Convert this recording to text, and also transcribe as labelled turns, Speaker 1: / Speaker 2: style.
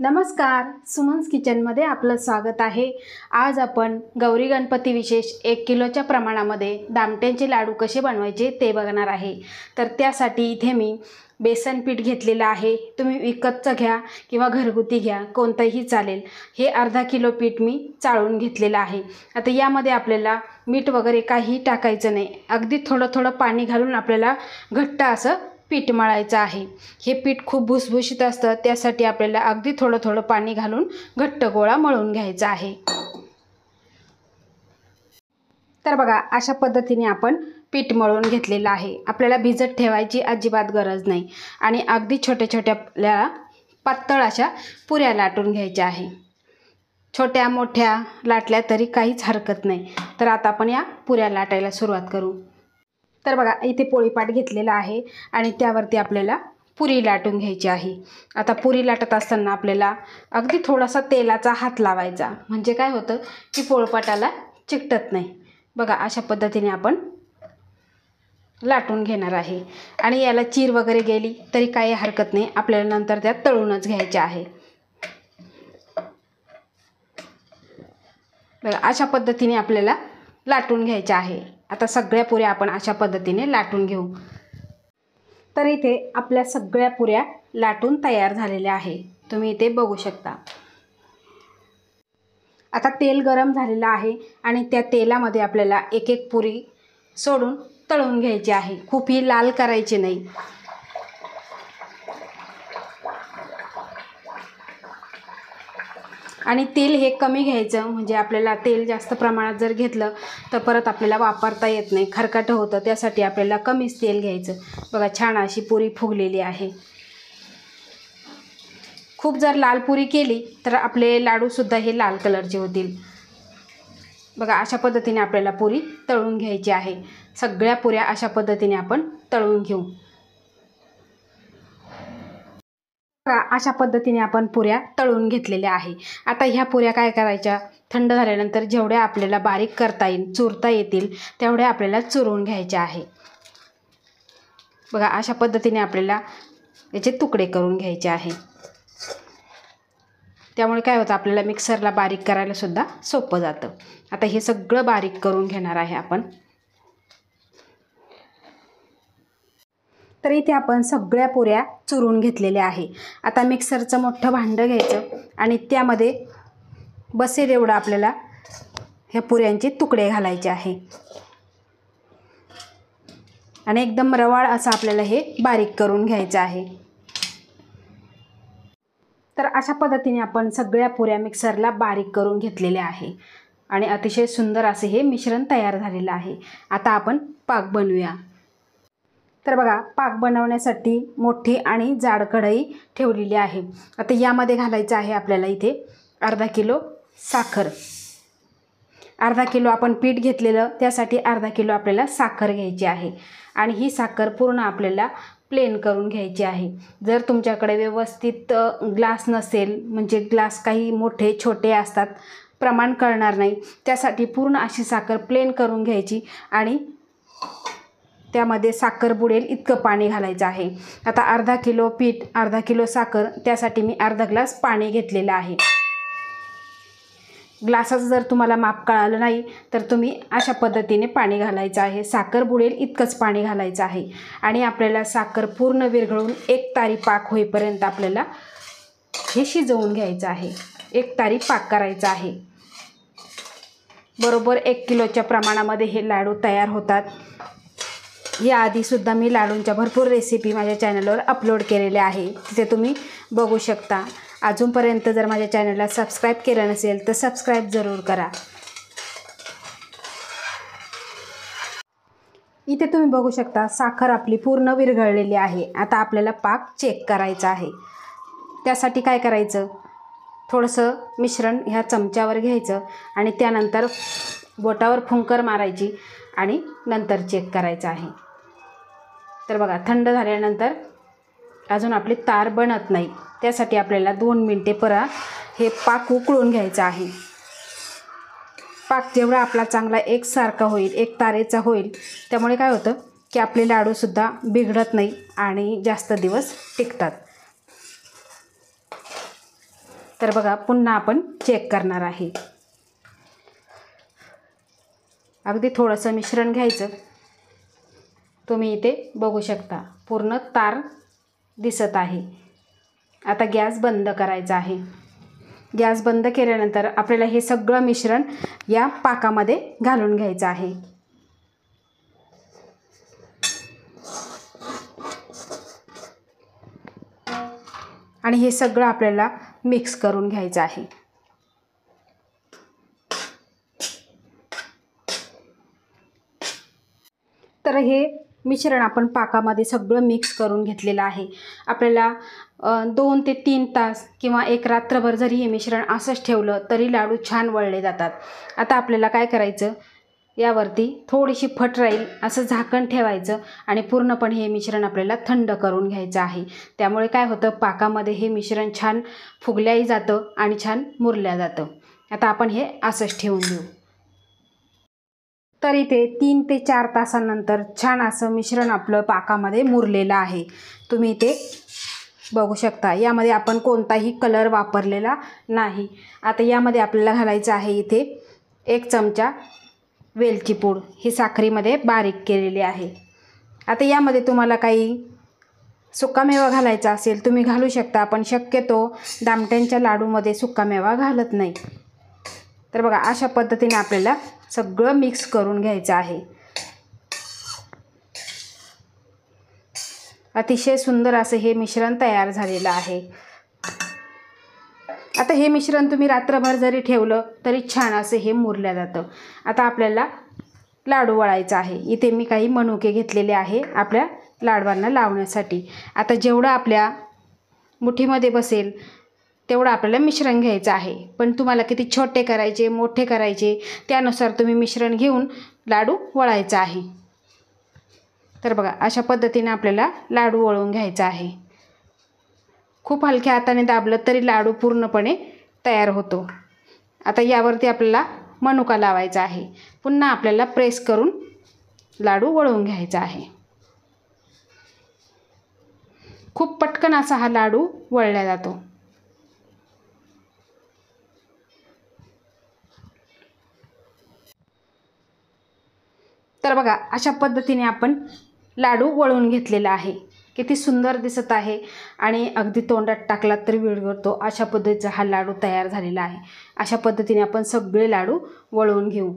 Speaker 1: नमस्कार, सुमन्स किचनमध्ये आपलं स्वागत आहे। आज आपण गौरी गणपती विशेष 1 किलोच्या प्रमाणामध्ये दामट्यांचे लाडू कसे बनवायचे ते बघणार आहे। तर त्यासाठी इथे मी बेसन पीठ घेतलेलं आहे। तुम्ही विकतचं घ्या किंवा घरगुती घ्या, कोणतंही चालेल। हे अर्धा किलो पीठ मी चाळून घेतलेलं आहे। आता यामध्ये आपल्याला मीठ वगैरे काही टाकायचं नाही, अगदी थोडं थोडं पाणी घालून आपल्याला घट्ट असं पीठ मळायचं आहे। हे पीठ खूप भुसभुशीत असतं, त्यासाठी आपल्याला अगदी थोडं थोडं पाणी घालून घट्ट गोळा मळून घ्यायचा आहे। तर बघा, अशा पद्धतीने आपण पीठ मळून घेतलेलं आहे। आपल्याला भिजत ठेवायची अजिबात गरज नाही आणि अगदी छोट्या छोट्या आपल्याला पातळ अशा पुऱ्या लाटून घ्यायच्या आहे। छोट्या मोठ्या लाटल्या तरी काहीच हरकत नाही। तर आता आपण या पुऱ्या लाटायला सुरुवात करू। तर बघा, इथे पोळीपाट घेतलेला आहे आणि त्यावरती आपल्याला पुरी लाटून घ्यायची आहे। आता पुरी लाटत असताना आपल्याला अगदी थोडासा तेलाचा हात लावायचा, म्हणजे काय होतं की पोळपाटाला चिकटत नाही। बघा, अशा पद्धतीने आपण लाटून घेणार आहे आणि याला चीर वगैरे गेली तरी काही हरकत नाही, आपल्याला नंतर त्यात तळूनच घ्यायचे आहे। बघा, अशा पद्धतीने आपल्याला लाटून घ्यायचे आहे। आता सगळ्या पुऱ्या आपण अशा पद्धतीने लाटून घेऊ। तर इथे आपल्या सगळ्या पुऱ्या लाटून तयार झालेल्या आहे, तुम्ही इथे बघू शकता। आता तेल गरम झालेलं आहे आणि त्या तेलामध्ये आपल्याला एक एक पुरी सोडून तळून घ्यायची आहे। खूप ही लाल करायची नाही। आणि तेल हे कमी घ्यायचं, म्हणजे आपल्याला तेल जास्त प्रमाणात जर घेतलं तर परत आपल्याला वापरता येत नाही, खरकट होतं, त्यासाठी आपल्याला कमीच तेल घ्यायचं। बघा, छान अशी पुरी फुगलेली आहे। खूप जर लाल पुरी केली तर आपले लाडूसुद्धा हे लाल कलरचे होतील। बघा, अशा पद्धतीने आपल्याला पुरी तळून घ्यायची आहे। सगळ्या पुऱ्या अशा पद्धतीने आपण तळून घेऊ। अशा पद्धतीने आपण पुऱ्या तळून घेतलेल्या आहे। आता ह्या पुऱ्या काय करायच्या, थंड झाल्यानंतर जेवढ्या आपल्याला बारीक करता येईल, चुरता येतील तेवढ्या आपल्याला चुरून घ्यायच्या आहे। बघा, अशा पद्धतीने आपल्याला याचे तुकडे करून घ्यायचे आहे। त्यामुळे काय होतं, आपल्याला मिक्सरला बारीक करायला सुद्धा सोपं जातं। आता हे सगळं बारीक करून घेणार आहे आपण। तर इथे आपण सगळ्या पुऱ्या चुरून घेतलेल्या आहे। आता मिक्सरचं मोठं भांडं घ्यायचं आणि त्यामध्ये बसेल एवढं आपल्याला ह्या पुऱ्यांचे तुकडे घालायचे आहे आणि एकदम रवाळ असं आपल्याला हे बारीक करून घ्यायचं आहे। तर अशा पद्धतीने आपण सगळ्या पुऱ्या मिक्सरला बारीक करून घेतलेल्या आहे आणि अतिशय सुंदर असे हे मिश्रण तयार झालेलं आहे। आता आपण पाक बनवूया। तर बघा, पाक बनवण्यासाठी मोठी आणि जाड कढई ठेवलेली आहे। आता यामध्ये घालायचं आहे आपल्याला इथे अर्धा किलो साखर। अर्धा किलो आपण पीठ घेतलेलं, त्यासाठी अर्धा किलो आपल्याला साखर घ्यायची आहे आणि ही साखर पूर्ण आपल्याला प्लेन करून घ्यायची आहे। जर तुमच्याकडे व्यवस्थित ग्लास नसेल, म्हणजे ग्लास काही मोठे छोटे असतात, प्रमाण कळणार नाही, त्यासाठी पूर्ण अशी साखर प्लेन करून घ्यायची आणि त्यामध्ये साखर बुडेल इतकं पाणी घालायचं आहे। आता अर्धा किलो पीठ, अर्धा किलो साखर, त्यासाठी मी अर्धा ग्लास पाणी घेतलेलं आहे। ग्लासाचं जर तुम्हाला माप कळालं नाही तर तुम्ही अशा पद्धतीने पाणी घालायचं आहे। साखर बुडेल इतकंच पाणी घालायचं आहे आणि आपल्याला साखर पूर्ण विरघळून एक तारी पाक होईपर्यंत आपल्याला हे शिजवून घ्यायचं आहे। एक तारी पाक करायचा आहे। बरोबर 1 किलोच्या प्रमाणामध्ये हे लाडू तयार होतात। याआधीसुद्धा मी लाडूंच्या भरपूर रेसिपी माझ्या चॅनलवर अपलोड केलेल्या आहे, तिथे तुम्ही बघू शकता। अजूनपर्यंत जर माझ्या चॅनलला सबस्क्राईब केलं नसेल तर सबस्क्राईब जरूर करा। इथे तुम्ही बघू शकता साखर आपली पूर्ण विरघळलेली आहे। आता आपल्याला पाक चेक करायचा आहे। त्यासाठी काय करायचं, थोडंसं मिश्रण ह्या चमच्यावर घ्यायचं आणि त्यानंतर बोटावर फुंकर मारायची आणि नंतर चेक करायचं आहे। तर बघा, थंड झाल्यानंतर अजून आपली तार बनत नाही, त्यासाठी आपल्याला 2 मिनिटे परत हे पाक उकळून घ्यायचा आहे। पाक जेवढा आपला चांगला एकसारखा होईल, एक तारेचा होईल, त्यामुळे काय होतं की आपले लाडूसुद्धा बिघडत नाही आणि जास्त दिवस टिकतात। तर बघा पुन्हा आपण चेक करणार आहे. अगदी थोडंसं मिश्रण घ्यायचं. तुम्ही इथे बघू शकता पूर्ण तार दिसत आहे. आता गॅस बंद करायचा आहे. गॅस बंद केल्यानंतर आपल्याला हे सगळं मिश्रण या पाकामध्ये घालून घ्यायचं आहे. आणि हे सगळं आपल्याला मिक्स करून घ्यायचं आहे. तर हे मिश्रण आपण पाकामध्ये सगळं मिक्स करून घेतलेलं आहे. आपल्याला 2 ते 3 तास किंवा एक रात्रभर जरी हे मिश्रण असंच ठेवलं तरी लाडू छान वळले जातात. आता आपल्याला काय करायचं, यावरती थोडीशी फट राहील असं झाकण ठेवायचं आणि पूर्णपणे हे मिश्रण आपल्याला थंड करून घ्यायचं आहे. त्यामुळे काय होतं, पाकामध्ये हे मिश्रण छान फुगल्याही जातं आणि छान मुरल्या जातं. आता आपण हे असंच ठेवून देऊ. तर इथे 3 ते 4 तासांनंतर छान असं मिश्रण आपलं पाकामध्ये मुरलेलं आहे. तुम्ही इथे बघू शकता. यामध्ये आपण कोणताही कलर वापरलेला नाही. आता यामध्ये आपल्याला घालायचं आहे इथे 1 चमचा वेलची पूड, ही साखरेमध्ये बारीक केलेली आहे. आता यामध्ये तुम्हाला काही सुकामेवा घालायचा असेल तुम्ही घालू शकता. आपण शक्यतो दामट्यांच्या लाडूमध्ये सुकामेवा घालत नाही. तर बघा अशा पद्धतीने आपल्याला सगळं मिक्स करून घ्यायचं आहे. अतिशय सुंदर असं हे मिश्रण तयार झालेलं आहे. आता हे मिश्रण तुम्ही रात्रभर जरी ठेवलं तरी छान असं हे मुरलं जातं. आता आपल्याला लाडू वळायचा आहे. इथे मी काही मनुके घेतलेले आहे आपल्या लाडवांना लावण्यासाठी. आता जेवढं आपल्या मुठीमध्ये बसेल तेवढं आपल्याला मिश्रण घ्यायचं आहे. पण तुम्हाला किती छोटे करायचे मोठे करायचे त्यानुसार तुम्ही मिश्रण घेऊन लाडू वळायचा आहे. तर बघा अशा पद्धतीने आपल्याला लाडू वळून घ्यायचा आहे. खूप हलक्या हाताने दाबलं तरी लाडू पूर्णपणे तयार होतो. आता यावरती आपल्याला मनुका लावायचा आहे. पुन्हा आपल्याला प्रेस करून लाडू वळवून घ्यायचा आहे. खूप पटकन असा हा लाडू वळला जातो. तर बघा अशा पद्धतीने आपण लाडू वळवून घेतलेला आहे. किती सुंदर दिसत आहे आणि अगदी तोंडात टाकला तर विरघळतो अशा पद्धतीचा हा लाडू तयार झालेला आहे. अशा पद्धतीने आपण सगळे लाडू वळवून घेऊ.